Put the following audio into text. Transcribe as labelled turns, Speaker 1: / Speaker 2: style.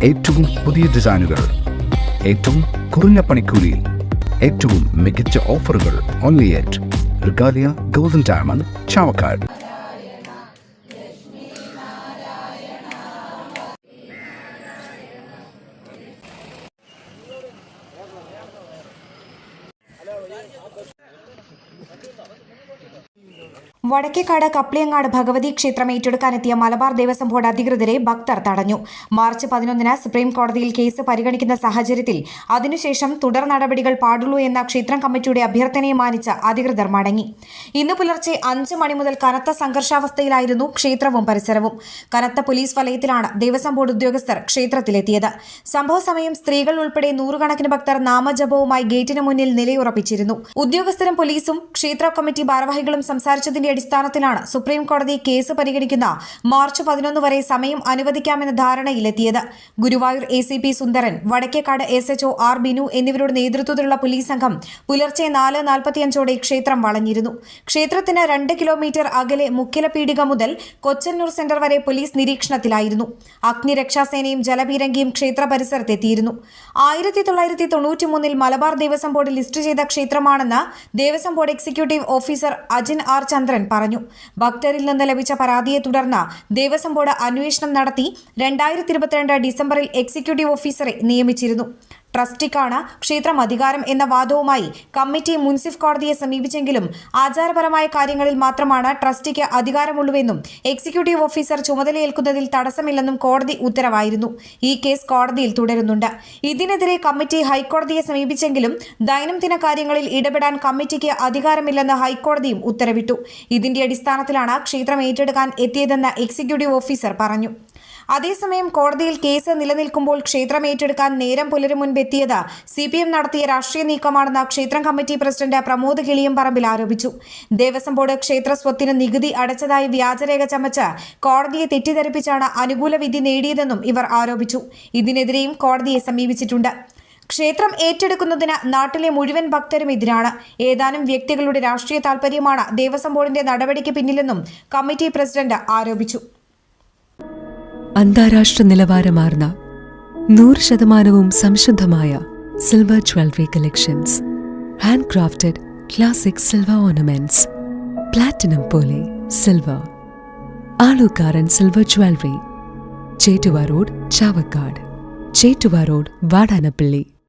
Speaker 1: ഏറ്റവും പുതിയ ഡിസൈനുകൾ, ഏറ്റവും കുറഞ്ഞ പണിക്കൂലിയിൽ, ഏറ്റവും മികച്ച ഓഫറുകൾ. Only at Regalia golden diamond, Chavakkad.
Speaker 2: Vadakkekad Kapliyangad Bhagavathi ക്ഷേത്രം ഏറ്റെടുക്കാനെത്തിയ മലബാർ ദേവസ്വം ബോർഡ് അധികൃതരെ ഭക്തർ തടഞ്ഞു. മാർച്ച് 11 സുപ്രീം കോടതിയിൽ കേസ് പരിഗണിക്കുന്ന സാഹചര്യത്തിൽ അതിനുശേഷം തുടർ നടപടികൾ പാടുള്ളൂ എന്ന ക്ഷേത്രം കമ്മിറ്റിയുടെ അഭ്യർത്ഥനയെ മാനിച്ച് അധികൃതർ മടങ്ങി. ഇന്ന് പുലർച്ചെ 5 മണി മുതൽ കനത്ത സംഘർഷാവസ്ഥയിലായിരുന്നു ക്ഷേത്രവും പരിസരവും. കനത്ത പോലീസ് വലയത്തിലാണ് ദേവസ്വം ബോർഡ് ഉദ്യോഗസ്ഥർ ക്ഷേത്രത്തിലെത്തിയത്. സംഭവ സമയം സ്ത്രീകൾ ഉൾപ്പെടെ നൂറുകണക്കിന് ഭക്തർ നാമജപവുമായി ഗേറ്റിന് മുന്നിൽ നിലയുറപ്പിച്ചിരുന്നു. ഉദ്യോഗസ്ഥരും പോലീസും ക്ഷേത്ര കമ്മിറ്റി ഭാരവാഹികളും സംസാരിച്ചതിന്റെ അടിസ്ഥാനത്തിലാണ് സുപ്രീം കോടതി കേസ് പരിഗണിക്കുന്ന മാർച്ച് 11 വരെ സമയം അനുവദിക്കാമെന്ന ധാരണയിലെത്തിയത്. ഗുരുവായൂർ ACP സുന്ദരൻ, വടക്കേക്കാട് SHO R ബിനു എന്നിവരുടെ നേതൃത്വത്തിലുള്ള പോലീസ് സംഘം പുലർച്ചെ 4:45 ക്ഷേത്രം വളഞ്ഞിരുന്നു. ക്ഷേത്രത്തിന് 2 കിലോമീറ്റർ അകലെ മുക്കിലപീടിക മുതൽ കൊച്ചന്നൂർ സെന്റർ വരെ പോലീസ് നിരീക്ഷണത്തിലായിരുന്നു. അഗ്നിരക്ഷാസേനയും ജലപീരങ്കിയും ക്ഷേത്ര പരിസരത്തെത്തിയിരുന്നു. 1993 മലബാർ ദേവസ്വം ബോർഡ് ലിസ്റ്റ് ചെയ്ത ക്ഷേത്രമാണെന്ന് Devaswom board executive officer Ajin R Chandran പറഞ്ഞു. ഭക്തരിൽ നിന്ന് ലഭിച്ച പരാതിയെ തുടർന്ന് ദേവസ്വം ബോർഡ് അന്വേഷണം നടത്തി 2022 ഡിസംബറിൽ എക്സിക്യൂട്ടീവ് ഓഫീസറെ നിയമിച്ചിരുന്നു. ട്രസ്റ്റിക്കാണ് ക്ഷേത്രം അധികാരം എന്ന വാദവുമായി കമ്മിറ്റി മുൻസിഫ് കോടതിയെ സമീപിച്ചെങ്കിലും ആചാരപരമായ കാര്യങ്ങളിൽ മാത്രമാണ് ട്രസ്റ്റിക്ക് അധികാരമുള്ളൂവെന്നും എക്സിക്യൂട്ടീവ് ഓഫീസർ ചുമതലയേൽക്കുന്നതിൽ തടസ്സമില്ലെന്നും കോടതി ഉത്തരവായിരുന്നു. ഈ കേസ് കോടതിയിൽ തുടരുന്നുണ്ട്. ഇതിനെതിരെ കമ്മിറ്റി ഹൈക്കോടതിയെ സമീപിച്ചെങ്കിലും ദൈനംദിന കാര്യങ്ങളിൽ ഇടപെടാൻ കമ്മിറ്റിക്ക് അധികാരമില്ലെന്ന് ഹൈക്കോടതിയും ഉത്തരവിട്ടു. ഇതിന്റെ അടിസ്ഥാനത്തിലാണ് ക്ഷേത്രം ഏറ്റെടുക്കാൻ എത്തിയതെന്ന് എക്സിക്യൂട്ടീവ് ഓഫീസർ പറഞ്ഞു. അതേസമയം കോടതിയിൽ കേസ് നിലനിൽക്കുമ്പോൾ ക്ഷേത്രം ഏറ്റെടുക്കാൻ നേരം പുലരും മുൻപെത്തിയത് CPM നടത്തിയ രാഷ്ട്രീയ നീക്കമാണെന്ന് ക്ഷേത്രം കമ്മിറ്റി പ്രസിഡന്റ് പ്രമോദ് കിളിയംപറമ്പിൽ ആരോപിച്ചു. ദേവസ്വം ബോർഡ് ക്ഷേത്ര സ്വത്തിന് നികുതി അടച്ചതായി വ്യാജരേഖ ചമച്ച് കോടതിയെ തെറ്റിദ്ധരിപ്പിച്ചാണ് അനുകൂല വിധി നേടിയതെന്നും ഇവർ ആരോപിച്ചു. ഇതിനെതിരെയും കോടതിയെ സമീപിച്ചിട്ടുണ്ട്. ക്ഷേത്രം ഏറ്റെടുക്കുന്നതിന് നാട്ടിലെ മുഴുവൻ ഭക്തരും എതിരാണ്. ഏതാനും വ്യക്തികളുടെ രാഷ്ട്രീയ താൽപര്യമാണ് ദേവസ്വം ബോർഡിന്റെ നടപടിക്ക് പിന്നിലെന്നും കമ്മിറ്റി പ്രസിഡന്റ് ആരോപിച്ചു.
Speaker 3: അന്താരാഷ്ട്ര നിലവാരമാർന്ന 100% സംശുദ്ധമായ silver jewellery collections, hand crafted classic silver ornaments, platinum പോലെ silver, Alukkaran silver jewellery, Chettuva road, Chavakkad, Chettuva road, Vadanappally.